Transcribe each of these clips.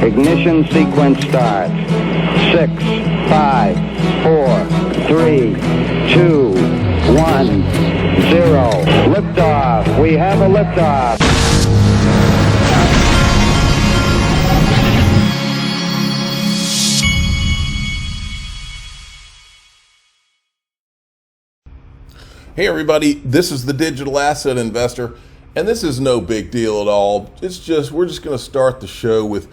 Ignition sequence starts. 6, 5, 4, 3, 2, 1, 0. Liftoff. We have a liftoff. Hey everybody, this is the Digital Asset Investor, and this is no big deal at all. It's just, we're just going to start the show with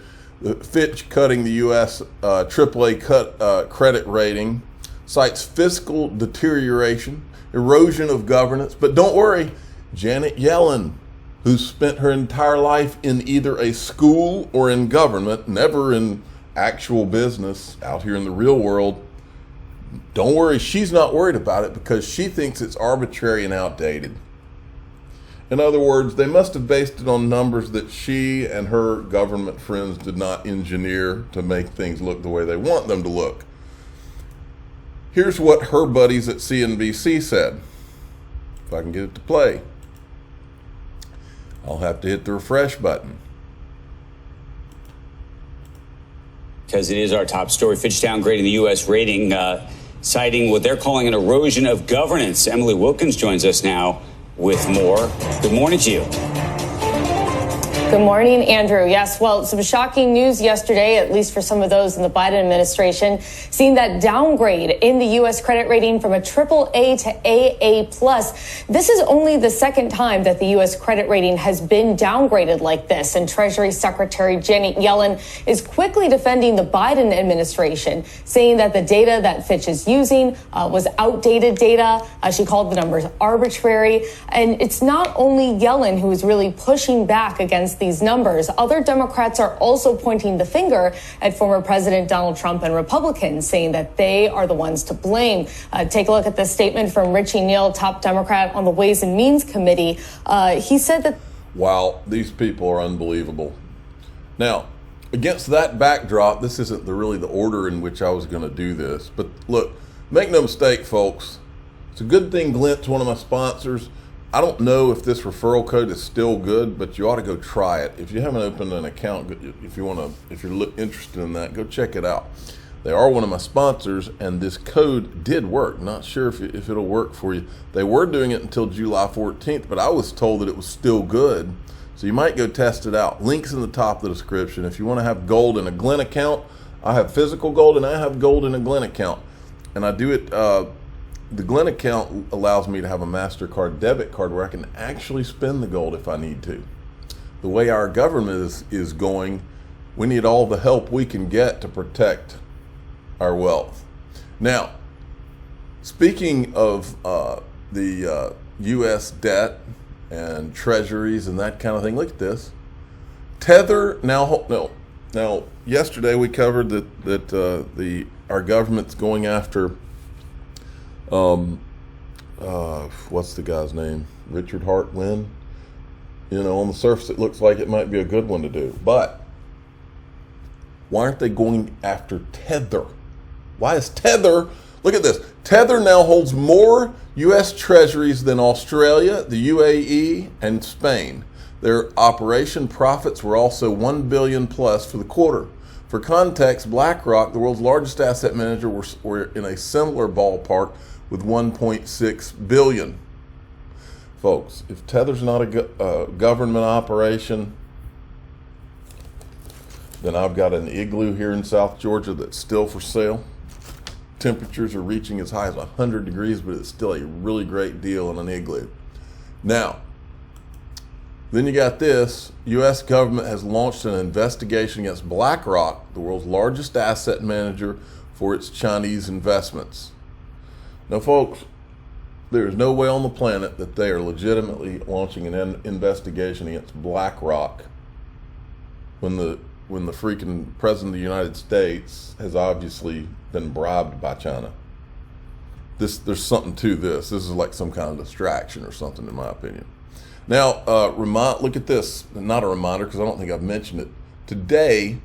Fitch cutting the U.S. AAA credit rating, cites fiscal deterioration, erosion of governance, but don't worry, Janet Yellen, who spent her entire life in either a school or in government, never in actual business out here in the real world, don't worry, she's not worried about it because she thinks it's arbitrary and outdated. In other words, they must have based it on numbers that she and her government friends did not engineer to make things look the way they want them to look. Here's what her buddies at CNBC said. If I can get it to play, I'll have to hit the refresh button. Because it is our top story. Fitch downgrading the U.S. rating, citing what they're calling an erosion of governance. Emily Wilkins joins us now with more. Good morning to you. Good morning, Andrew. Yes, well, some shocking news yesterday, at least for some of those in the Biden administration, seeing that downgrade in the U.S. credit rating from a AAA to AA+. This is only the second time that the U.S. credit rating has been downgraded like this, and Treasury Secretary Janet Yellen is quickly defending the Biden administration, saying that the data that Fitch is using was outdated data. She called the numbers arbitrary, and it's not only Yellen who is really pushing back against these numbers. Other Democrats are also pointing the finger at former President Donald Trump and Republicans, saying that they are the ones to blame. Take a look at this statement from Richie Neal, top Democrat on the Ways and Means Committee. He said that... Wow, these people are unbelievable. Now, against that backdrop, this isn't really the order in which I was going to do this. But look, make no mistake, folks. It's a good thing Glint's one of my sponsors. I don't know if this referral code is still good, but you ought to go try it. If you haven't opened an account, if you're interested in that, go check it out. They are one of my sponsors, and this code did work. Not sure if it'll work for you. They were doing it until July 14th, but I was told that it was still good. So you might go test it out. Links in the top of the description. If you want to have gold in a Glint account, I have physical gold and I have gold in a Glint account. And I do it, the Glint account allows me to have a MasterCard debit card where I can actually spend the gold if I need to. The way our government is going, we need all the help we can get to protect our wealth. Now, speaking of the U.S. debt and treasuries and that kind of thing, look at this. Tether now yesterday we covered that our government's going after what's the guy's name? Richard Hart Lynn. You know, on the surface it looks like it might be a good one to do, but why aren't they going after Tether? Why is Tether, look at this, Tether now holds more U.S. treasuries than Australia, the UAE, and Spain. Their operation profits were also $1 billion plus for the quarter. For context, BlackRock, the world's largest asset manager, were in a similar ballpark with 1.6 billion. Folks, if Tether's not a government operation, then I've got an igloo here in South Georgia that's still for sale. Temperatures are reaching as high as 100 degrees, but it's still a really great deal in an igloo. Now, then you got this. U.S. government has launched an investigation against BlackRock, the world's largest asset manager, for its Chinese investments. Now, folks, there is no way on the planet that they are legitimately launching an investigation against BlackRock when the freaking president of the United States has obviously been bribed by China. There's something to this. This is like some kind of distraction or something, in my opinion. Now, look at this. Not a reminder, because I don't think I've mentioned it. Today,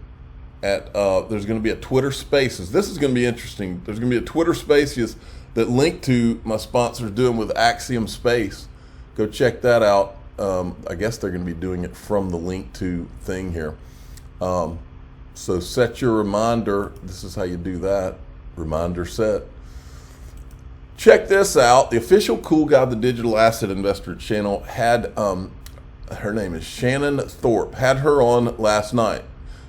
there's going to be a Twitter Spaces. This is going to be interesting. There's going to be a Twitter Spaces that link to my sponsors doing with Axiom Space. Go check that out. I guess they're going to be doing it from the link to thing here. So set your reminder. This is how you do that. Reminder set. Check this out. The official Cool Guy, the Digital Asset Investor channel, had, her name is Shannon Thorpe, had her on last night.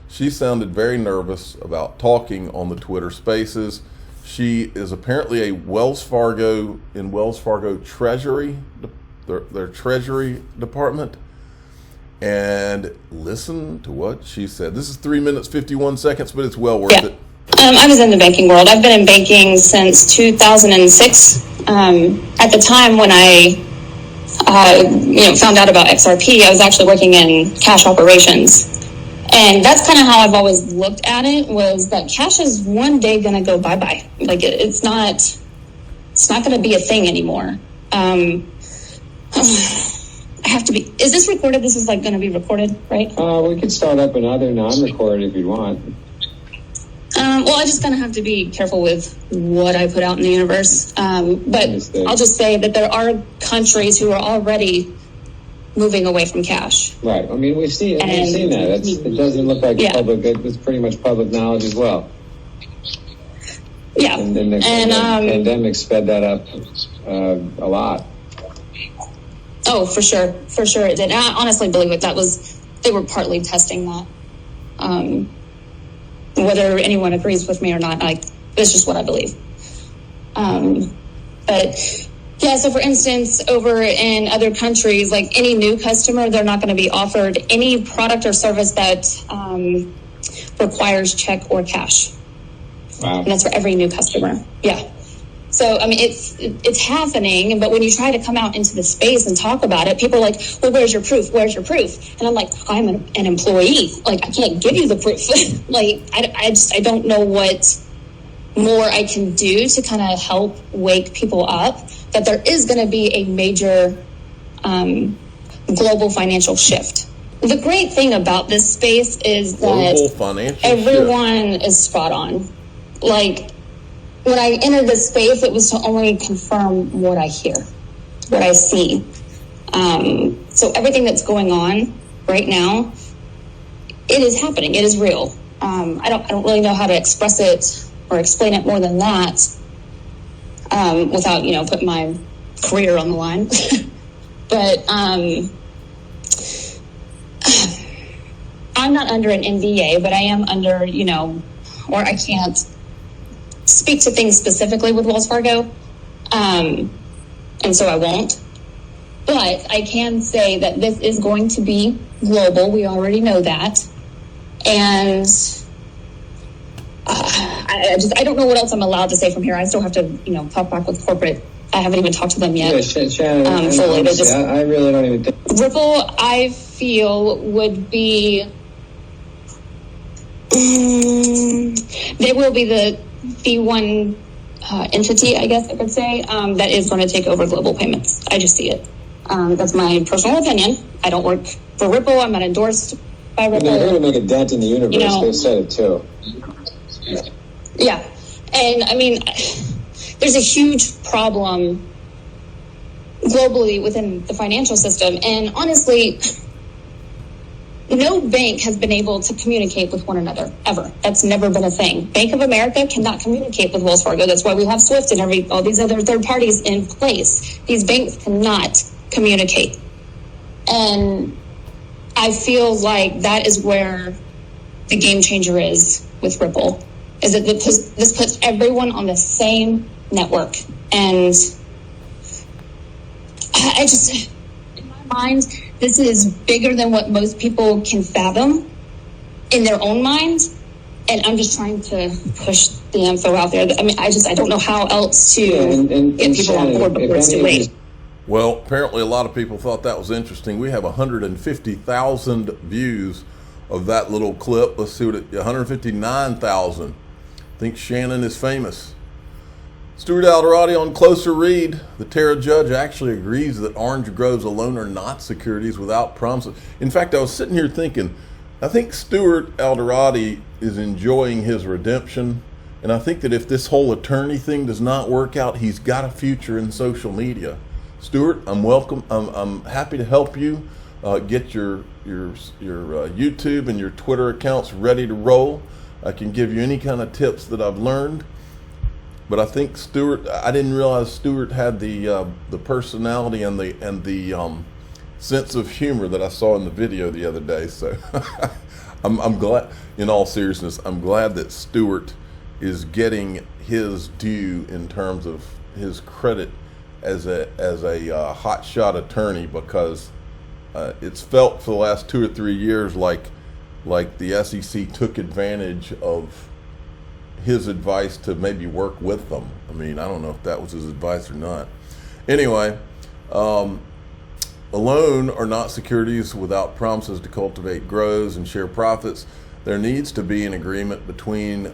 She sounded very nervous about talking on the Twitter Spaces. She is apparently a Wells Fargo Treasury, their Treasury Department. And listen to what she said. This is 3 minutes, 51 seconds, but it's well worth it. I was in the banking world. I've been in banking since 2006. At the time when I found out about XRP, I was actually working in cash operations. And that's kind of how I've always looked at it, was that cash is one day going to go bye-bye. Like, it's not going to be a thing anymore. I have to be, is this recorded? This is like going to be recorded, right? We could start up another non-recorded if you want. Well, I just kind of have to be careful with what I put out in the universe. But I'll just say that there are countries who are already moving away from cash. Right. I mean, we've seen that. It doesn't look like public. It's pretty much public knowledge as well. Yeah. And then the pandemic sped that up a lot. Oh, for sure. For sure it did. And I honestly believe it. They were partly testing that. Whether anyone agrees with me or not, it's just what I believe. But yeah, so for instance, over in other countries, like any new customer, they're not going to be offered any product or service that requires check or cash. Wow. And that's for every new customer. Yeah. So, I mean, it's happening, but when you try to come out into the space and talk about it, people are like, well, where's your proof? Where's your proof? And I'm like, I'm an employee. Like, I can't give you the proof. Like, I don't know what more I can do to kind of help wake people up that there is going to be a major global financial shift. The great thing about this space is that everyone is spot on. Like, when I entered this space, it was to only confirm what I hear, what I see. So everything that's going on right now, it is happening. It is real. I don't really know how to express it or explain it more than that without, putting my career on the line. But I'm not under an NDA, but I am under, or I can't speak to things specifically with Wells Fargo, and so I won't. But I can say that this is going to be global. We already know that, and I don't know what else I'm allowed to say from here. I still have to, talk back with corporate. I haven't even talked to them yet. Shannon, fully. I really don't even think Ripple, I feel, would be. They will be the one entity, I guess I could say, that is going to take over global payments. I just see it. That's my personal opinion. I don't work for Ripple. I'm not endorsed by Ripple. They're going to make a dent in the universe. They said it too. Yeah. And I mean, there's a huge problem globally within the financial system. And honestly, no bank has been able to communicate with one another, ever. That's never been a thing. Bank of America cannot communicate with Wells Fargo. That's why we have SWIFT and all these other third parties in place. These banks cannot communicate. And I feel like that is where the game changer is with Ripple, is that this puts everyone on the same network. And I just, in my mind, this is bigger than what most people can fathom in their own mind. And I'm just trying to push the info out there. I mean, I don't know how else to get people on board, but it's too late. Well, apparently a lot of people thought that was interesting. We have 150,000 views of that little clip. Let's see what 159,000. I think Shannon is famous. Stuart Alderati on Closer Read. The Terra judge actually agrees that orange groves alone are not securities without promises. In fact, I was sitting here thinking, I think Stuart Alderati is enjoying his redemption. And I think that if this whole attorney thing does not work out, he's got a future in social media. Stuart, I'm welcome. I'm happy to help you. get your YouTube and your Twitter accounts ready to roll. I can give you any kind of tips that I've learned. But I think I didn't realize Stuart had the personality and the sense of humor that I saw in the video the other day. So I'm glad, in all seriousness, I'm glad that Stuart is getting his due in terms of his credit as a hotshot attorney, because it's felt for the last 2 or 3 years like the SEC took advantage of his advice to maybe work with them. I mean, I don't know if that was his advice or not. Anyway, alone are not securities without promises to cultivate growth and share profits. There needs to be an agreement between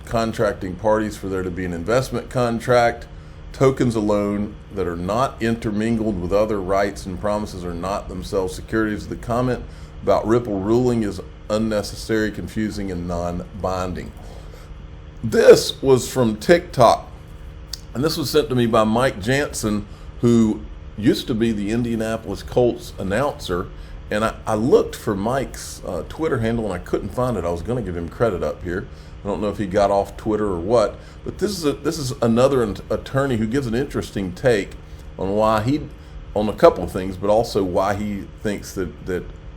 contracting parties for there to be an investment contract. Tokens alone that are not intermingled with other rights and promises are not themselves securities. The comment about Ripple ruling is unnecessary, confusing, and non-binding. This was from TikTok, and this was sent to me by Mike Jansen, who used to be the Indianapolis Colts announcer. And I looked for Mike's Twitter handle and I couldn't find it. I was going to give him credit up here. I don't know if he got off Twitter or what, but this is another attorney who gives an interesting take on on a couple of things, but also why he thinks that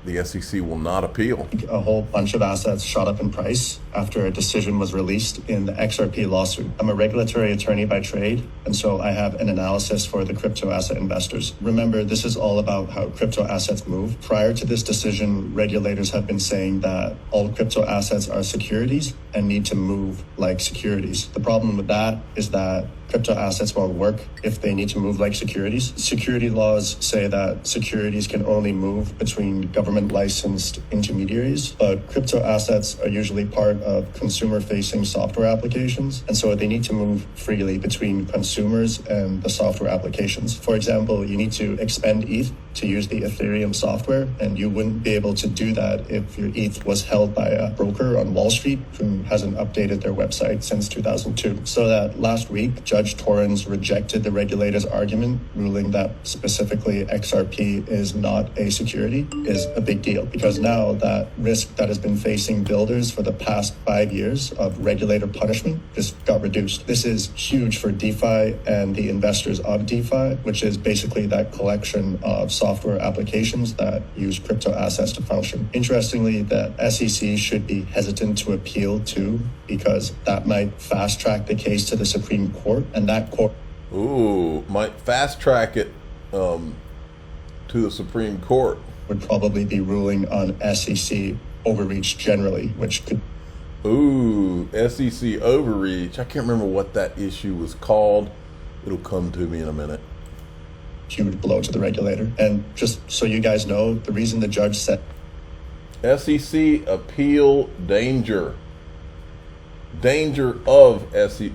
the SEC will not appeal. A whole bunch of assets shot up in price after a decision was released in the XRP lawsuit. I'm a regulatory attorney by trade, and so I have an analysis for the crypto asset investors. Remember, this is all about how crypto assets move. Prior to this decision, regulators have been saying that all crypto assets are securities and need to move like securities. The problem with that is that crypto assets won't work if they need to move like securities. Security laws say that securities can only move between government licensed intermediaries, but crypto assets are usually part of consumer facing software applications. And so they need to move freely between consumers and the software applications. For example, you need to expend ETH to use the Ethereum software, and you wouldn't be able to do that if your ETH was held by a broker on Wall Street who hasn't updated their website since 2002. So that last week, Judge Torrens rejected the regulator's argument, ruling that specifically XRP is not a security is a big deal, because now that risk that has been facing builders for the past 5 years of regulator punishment just got reduced. This is huge for DeFi and the investors of DeFi, which is basically that collection of software applications that use crypto assets to function. Interestingly, the SEC should be hesitant to appeal too, because that might fast track the case to the Supreme Court, and that court might fast track it to the Supreme Court. Would probably be ruling on SEC overreach generally, which could SEC overreach. I can't remember what that issue was called. It'll come to me in a minute. Huge blow to the regulator. And just so you guys know, the reason the judge said SEC appeal danger of SEC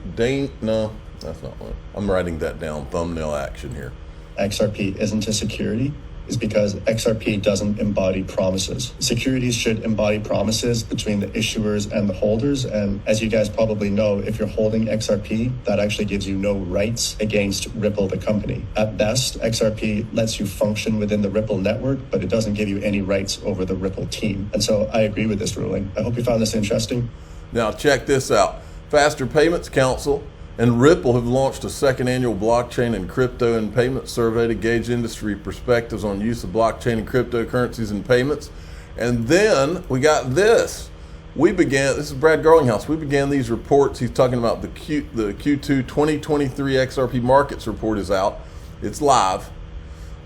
no, that's not one. I'm writing that down. Thumbnail action here. XRP isn't a security is because XRP doesn't embody promises. Securities should embody promises between the issuers and the holders. And as you guys probably know, if you're holding XRP, that actually gives you no rights against Ripple, the company. At best, XRP lets you function within the Ripple network, but it doesn't give you any rights over the Ripple team. And so I agree with this ruling. I hope you found this interesting. Now check this out. Faster Payments Council and Ripple have launched a second annual blockchain and crypto and payment survey to gauge industry perspectives on use of blockchain and cryptocurrencies and payments. And then we got this. This is Brad Garlinghouse. We began these reports. He's talking about the Q2 2023 XRP markets report is out. It's live.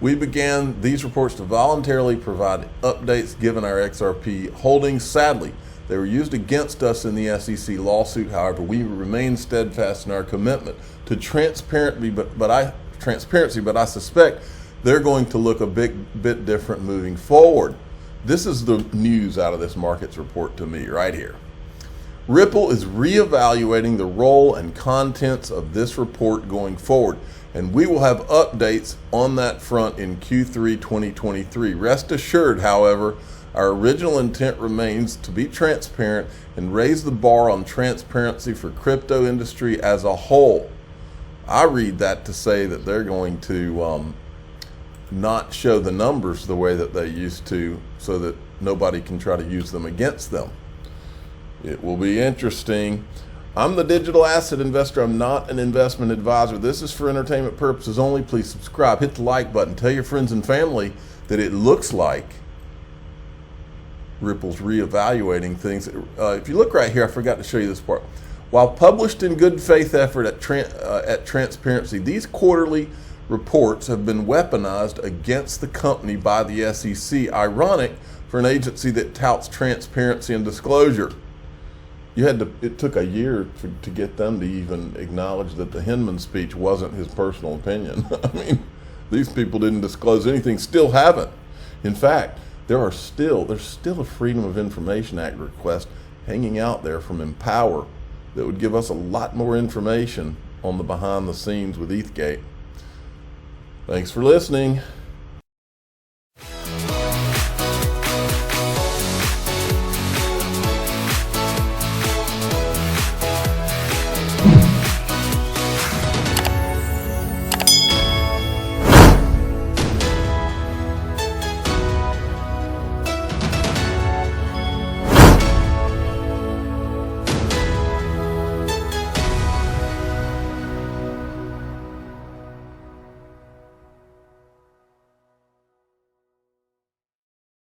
We began these reports to voluntarily provide updates given our XRP holdings. Sadly, they were used against us in the SEC lawsuit. However, we remain steadfast in our commitment to transparency, but I suspect they're going to look a bit different moving forward. This is the news out of this markets report to me right here. Ripple is reevaluating the role and contents of this report going forward, and we will have updates on that front in Q3 2023. Rest assured, however, our original intent remains to be transparent and raise the bar on transparency for crypto industry as a whole. I read that to say that they're going to not show the numbers the way that they used to, so that nobody can try to use them against them. It will be interesting. I'm the digital asset investor. I'm not an investment advisor. This is for entertainment purposes only. Please subscribe, hit the like button, tell your friends and family that it looks like Ripple's reevaluating things. If you look right here, I forgot to show you this part. While published in good faith effort at transparency, these quarterly reports have been weaponized against the company by the SEC. Ironic for an agency that touts transparency and disclosure. It took a year to get them to even acknowledge that the Hinman speech wasn't his personal opinion. I mean, these people didn't disclose anything, still haven't. In fact, there's still a Freedom of Information Act request hanging out there from Empower that would give us a lot more information on the behind the scenes with ETHgate. Thanks for listening.